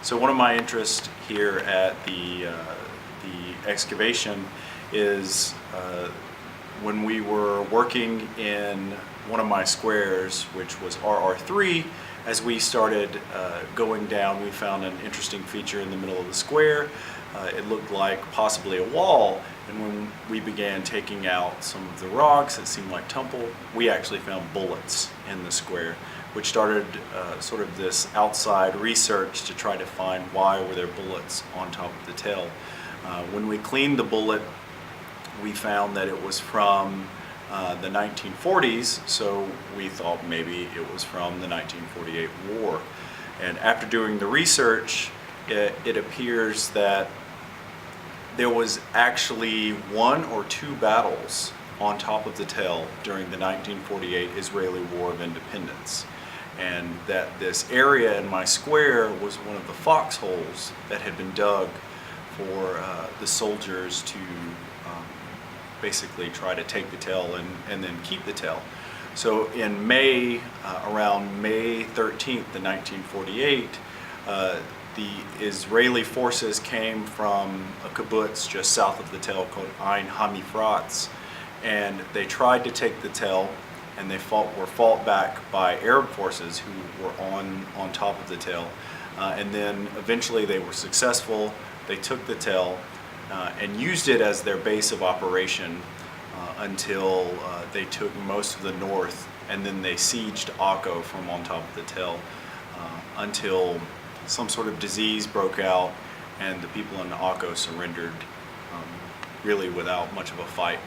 So one of my interests here at the excavation is when we were working in one of my squares, which was RR3, as we started going down, we found an interesting feature in the middle of the square. It looked like possibly a wall, and when we began taking out some of the rocks that seemed like tumble, we actually found bullets in the square, which started sort of this outside research to try to find why were there bullets on top of the tail. When we cleaned the bullet, we found that it was from the 1940s, so we thought maybe it was from the 1948 war. And after doing the research, it appears that there was actually one or two battles on top of the tail during the 1948 Israeli War of Independence, and that this area in my square was one of the foxholes that had been dug for the soldiers to basically try to take the tail and then keep the tail. So in May, around May 13th, 1948, the Israeli forces came from a kibbutz just south of the Tel called Ein HaMifratz, and they tried to take the Tel, and they were fought back by Arab forces who were on top of the Tel, and then eventually they were successful. They took the Tel and used it as their base of operation until they took most of the north, and then they sieged Akko from on top of the Tel until some sort of disease broke out and the people in Akko surrendered really without much of a fight.